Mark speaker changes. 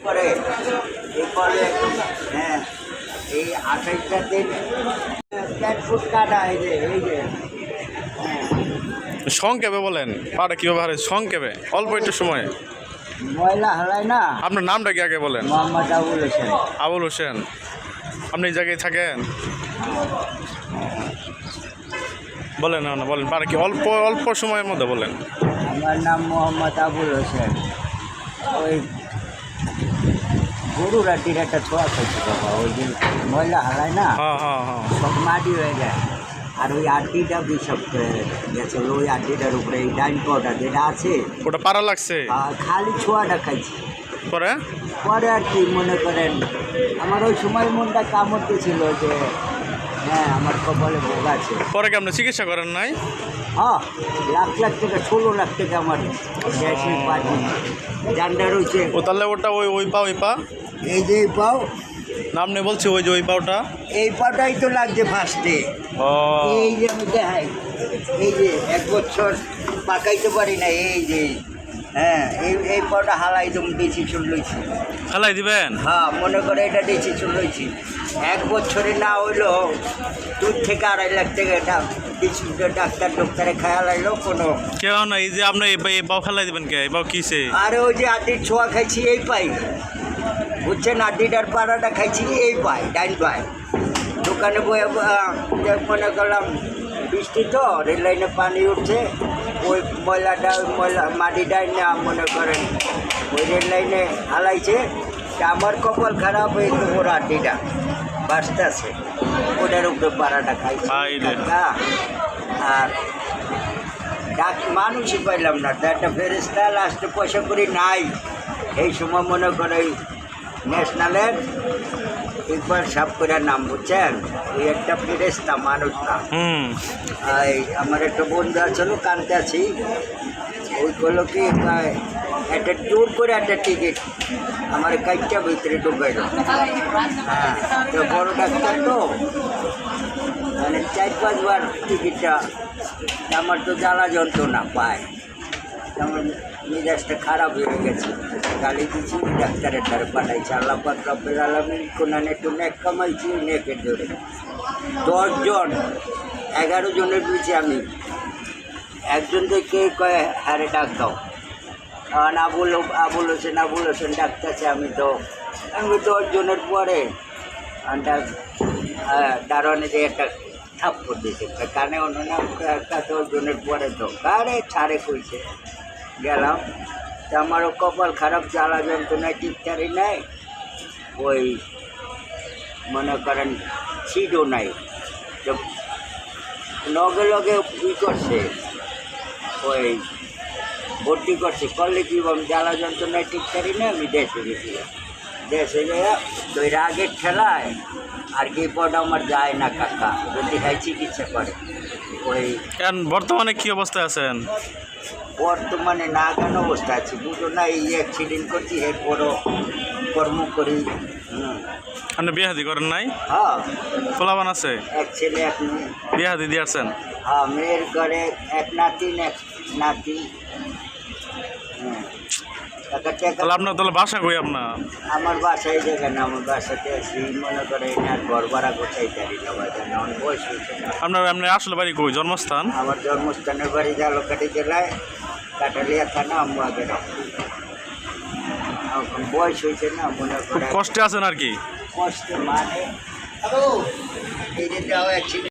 Speaker 1: করে এই ফলে হ্যাঁ এই 28টা দিন প্যাট ফুট কাটা এই যে
Speaker 2: সংক্ষেপে বলেন পাটা কীভাবে হারে সংক্ষেপে অল্প একটু সময়ে।
Speaker 1: ময়লা হালায় না।
Speaker 2: আপনার নামটা কি আগে বলেন?
Speaker 1: মোহাম্মদ আবুল হোসেন।
Speaker 2: আবুল হোসেন। আপনি এই জায়গায় থাকেন? বলেন না বলেন পারে কি অল্প অল্প সময়ের মধ্যে বলেন।
Speaker 1: আমার নাম মোহাম্মদ আবুল হোসেন। ওই গরুর আটির একটা ছোঁয়া খাইছে বাবা, ওই যে ময়লা হালায় না সব মাটি হয়ে যায়। আর ওই আটিটা বিষাক্ত হয়ে গেছে, ওই আটিটার উপরে এই ডাইন পাউডার যেটা আছে
Speaker 2: ওটা পাড়া লাগছে,
Speaker 1: খালি ছোঁয়াটা খাইছি।
Speaker 2: পরে
Speaker 1: পরে আর কি মনে করেন আমার ওই সময় মনটা কামড়তেছিল যে হ্যাঁ আমার কপালে ভোগ আছে।
Speaker 2: পরে কি আপনি চিকিৎসা করেন নাই?
Speaker 1: হ্যাঁ, লাখ লাখ টাকা 16 লাখ টাকা আমার গ্যাসের পাটি ডান্ডা রয়েছে।
Speaker 2: ও তাহলে ওটা ওই ওই পা
Speaker 1: এই যে এই পাও
Speaker 2: নাম নিয়ে বলছি, ওই যে ওই পাওটা,
Speaker 1: এই পাটাই তো লাগছে ফার্স্টে। এই যে আমি দেখাই, এই যে 1 বছর পাকাইতে পারি না, এই যে হ্যাঁ এই পাটা হালাই তুমি ডিসিশন লইছি।
Speaker 2: হালাই দিবেন?
Speaker 1: হ্যাঁ, মনে করে এটা ডিসিশন লইছি। 1 বছরে না হইলো 2 থেকে 2.5 লাখ টাকা এটা ডাক্তারে খায়া লাইলো কোনো
Speaker 2: কেউ না। এই যে আপনি এই পাও ফেলাই দিবেন কে? এই পাও কিসে?
Speaker 1: আরে ওই যে আটির ছোঁয়া খাইছি এই পাই, বুঝছেন? আটিটার পাড়াটা খাইছি এই পাই, ডাইন পাই। দোকানে বয়ে মনে করলাম বৃষ্টি তো রেল লাইনে পানি উঠছে, ওই ময়লাটা মাটিটাই না মনে করেন ওই রেল লাইনে হালাইছে। আমার কপাল খারাপ হয়ে ওর আটিটা বাঁচতে আছে, ওটার উপরে পাড়াটা খাইছে। আর মানুষই পাইলাম না, একটা ফেরেস্তা লাস্টে পয়সা করি নাই। এই সময় মনে করে ন্যাশনালের একবার সাপ করে নাম, বুঝছেন? ওই একটা ফেরেস্তা, মানুষ না। এই আমার একটা বন্ধু আছিল, কানতে আছি, ওই করলো কি একটা জোর করে একটা টিকিট আমার কাজটা ভিতরে ঢুকাইল। হ্যাঁ, তো বড় ডাক্তার তো মানে 4-5 বার টিকিটটা, আমার তো জ্বালা যন্ত্রণা পায়, আমার মেজাজটা খারাপ হয়ে গেছে। গালি দিচ্ছি, ডাক্তারের ধারে পাঠাইছি। আল্লাহ পাক রব্বুল আলামিন কোনানে একটু নেক কামাইছি, নেকের ধরে 10 জন 11 জনের পিছিয়ে আমি একজন থেকে কয়ে হারে ডাক দাও, আবুল হোসেন ডাকতেছে। আমি 10 জনের পরে দারোয়ানে যে একটা থাপ্পড় দিয়েছে কানে, অন্য 10 জনের পরে তো কারে ছাড়ে কইছে। গেলাম, তা আমারও কপাল খারাপ, জ্বালা যন্ত্রণায় টিকটারি নাই, ওই মনে করেন সিটও নাই। তো লগে লগে ই করছে, ওই ভর্তি করছে, করলে কি জ্বালা যন্ত্রণায় টিকটারি না। আমি দেশে গেছিলাম, দেশে গিয়ে ওই রাগের ঠেলায় আর কি পট আমার যায় না কাকা, যদি হয় চিকিৎসা করে। ওই
Speaker 2: বর্তমানে কি অবস্থায় আছেন?
Speaker 1: বর্তমানে নাগান অবস্থা আছে, বুঝো না। এই অ্যাক্সিডেন্ট করছি, এরপরও কর্ম করি।
Speaker 2: আপনি বিয়ে হাদি করেন নাই?
Speaker 1: হ্যাঁ,
Speaker 2: পোলাবান আছে?
Speaker 1: 1 ছেলে 1 মেয়ে।
Speaker 2: বিয়ে হাদি দিয়ে আসছেন?
Speaker 1: হ্যাঁ, মেয়ের ঘরে 1 নাতি 1 নাতি।
Speaker 2: তাহলে আপনার তাহলে বাসা কই আপনার?
Speaker 1: আমার বাসায় জায়গা না, আমার বাসাতে আছি মনে করে আর ঘর ভাড়া কোথায় জানি না, আমার বয়স হয়েছে না।
Speaker 2: আপনার আসলে বাড়ি কই, জন্মস্থান?
Speaker 1: আমার জন্মস্থানের বাড়ি ঝালকাঠি জেলায়, কাটালিয়া থানা, আমুয়াগেরা। এখন বয়স হয়েছে না, মনে করে
Speaker 2: কষ্টে আছেন আর কি?
Speaker 1: কষ্টে মানে এই যে যাও অ্যাক্সিডেন্ট